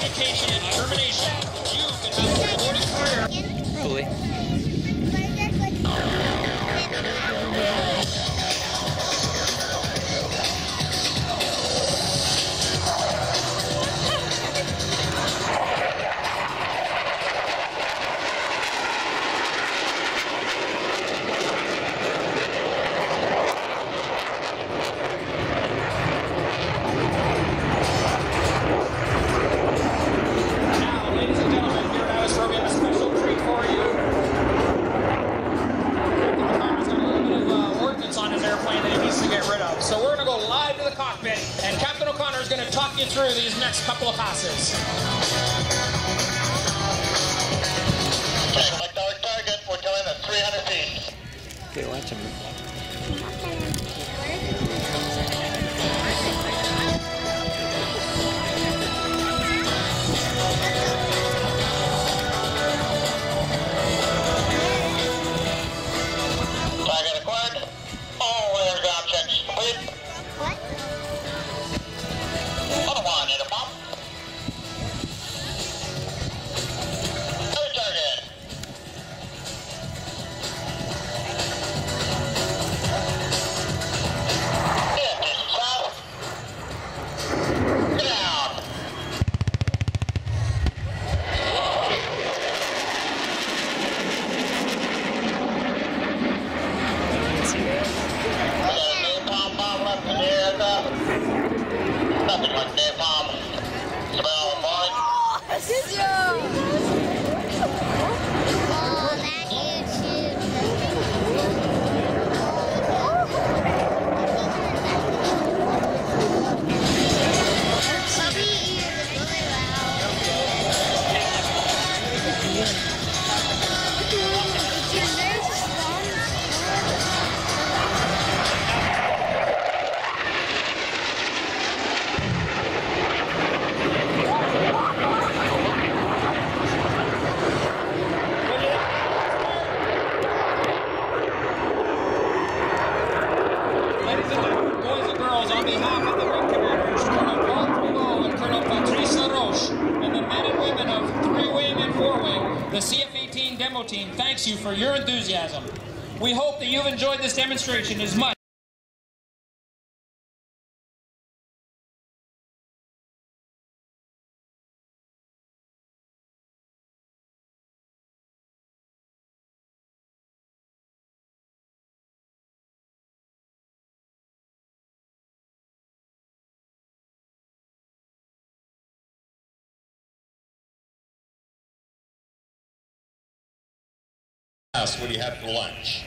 dedication and determination, you can have a rewarding career. Fully. Through these next couple of passes. Okay, like our target, we're coming at 300 feet. Okay, watch him. Target acquired. All air ground checks complete. What? Other one, hit a pump. Third target. Yeah, distance south. Get down. We got a napalm bomb left in the aircraft. Nothing like napalm. Smell and void. Good job! Oh, that huge Bobby is really loud. Ladies and gentlemen, boys and girls, on behalf of the Wing Commanders, Colonel Paul Trudeau and Colonel Patrice LaRoche, and the men and women of 3-Wing and 4-Wing, the CF-18 demo team thanks you for your enthusiasm. We hope that you've enjoyed this demonstration as much. What you had for lunch,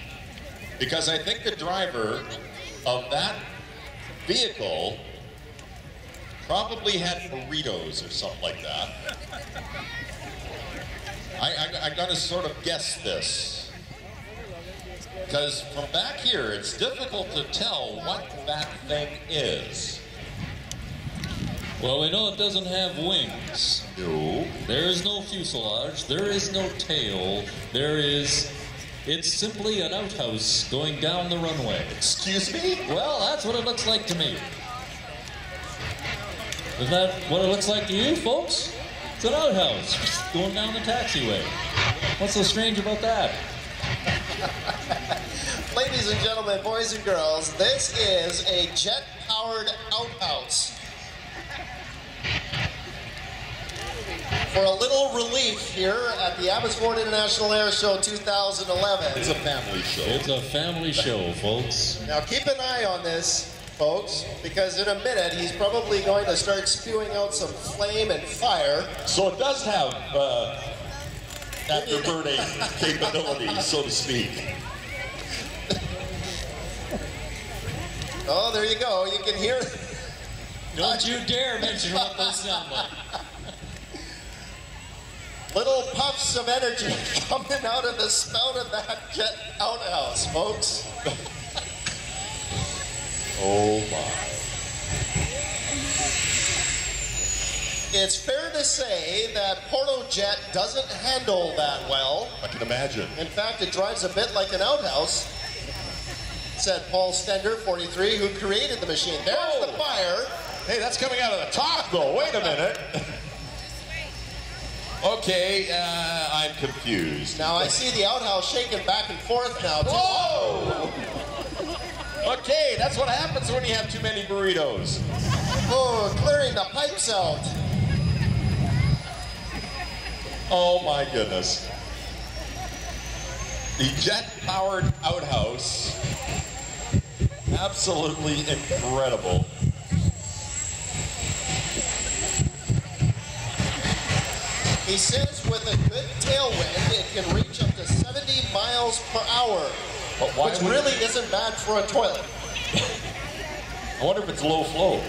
because I think the driver of that vehicle probably had burritos or something like that. I gotta sort of guess this, because from back here it's difficult to tell what that thing is. Well, we know it doesn't have wings. No. There is no fuselage. There is no tail. It's simply an outhouse going down the runway. Excuse me? Well, that's what it looks like to me. Is that what it looks like to you, folks? It's an outhouse going down the taxiway. What's so strange about that? Ladies and gentlemen, boys and girls, this is a jet-powered outhouse. For a little relief here at the Abbotsford International Airshow 2011. It's a family show. It's a family show, folks. Now keep an eye on this, folks, because in a minute he's probably going to start spewing out some flame and fire. So it does have afterburning capabilities, so to speak. Oh, there you go. You can hear. Don't you dare mention what those sound like. Little puffs of energy coming out of the spout of that jet outhouse, folks. Oh my. It's fair to say that Portojet doesn't handle that well. I can imagine. In fact, it drives a bit like an outhouse, said Paul Stender, 43, who created the machine. There's the fire. Hey, that's coming out of the top, though. Wait a minute. Okay, I'm confused. Now I see the outhouse shaking back and forth now. Whoa! Okay, that's what happens when you have too many burritos. Oh, clearing the pipes out. Oh my goodness. The jet-powered outhouse. Absolutely incredible. He says with a good tailwind, it can reach up to 70 miles per hour, But why which would really isn't bad for a toilet. I wonder if it's low flow.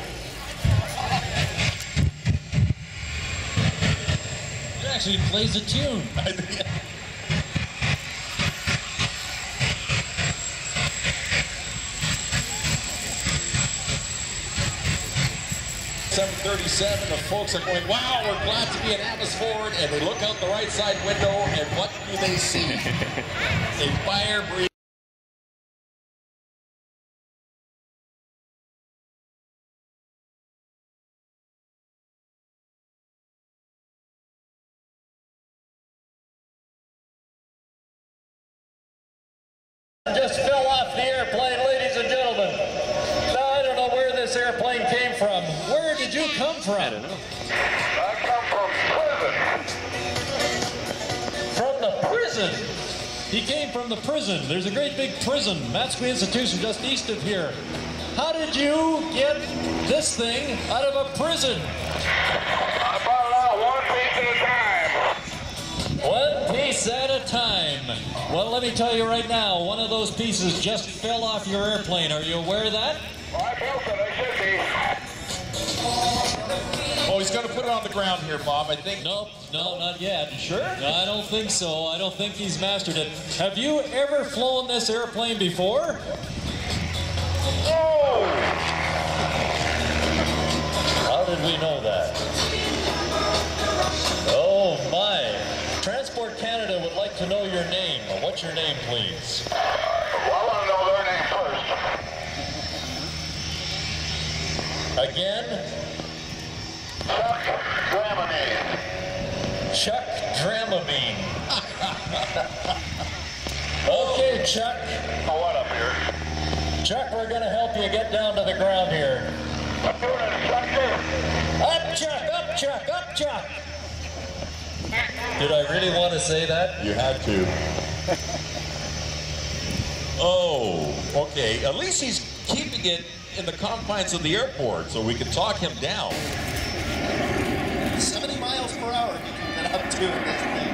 It actually plays a tune. 7:37, the folks are going, wow, we're glad to be in Abbotsford, and they look out the right side window, and what do they see? A fire breathing. Just fell off the airplane, ladies and gentlemen. Now, I don't know where this airplane came from. Where did you come from? I don't know. I come from prison. From the prison. He came from the prison. There's a great big prison, Matsqui Institution, just east of here. How did you get this thing out of a prison? I bought it out one piece at a time. One piece at a time. Well, let me tell you right now, one of those pieces just fell off your airplane. Are you aware of that? Well, I felt that I should be. Oh, he's going to put it on the ground here, Bob, I think. Nope, no, not yet. Sure? I don't think so. I don't think he's mastered it. Have you ever flown this airplane before? Oh! How did we know that? Oh, my. Transport Canada would like to know your name. What's your name, please? Well, I want to know their name first. Again? Chuck Dramamine. Chuck Dramamine. Okay, Chuck. Oh, what up here? Chuck, we're going to help you get down to the ground here. I'm doing it, instructor. Up, Chuck! Up, Chuck! Up, Chuck! Did I really want to say that? You had to. Oh, okay. At least he's keeping it in the confines of the airport so we can talk him down. 70 miles per hour he can get up to in this thing.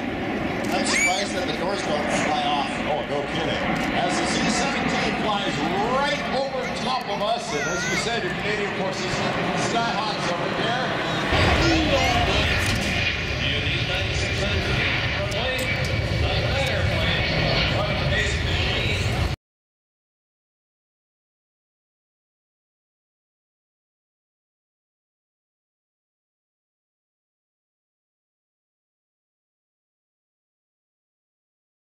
I'm surprised that the doors don't fly off. Oh, no kidding. As the C-17 flies right over top of us, and as you said, your Canadian forces, Skyhawks over there.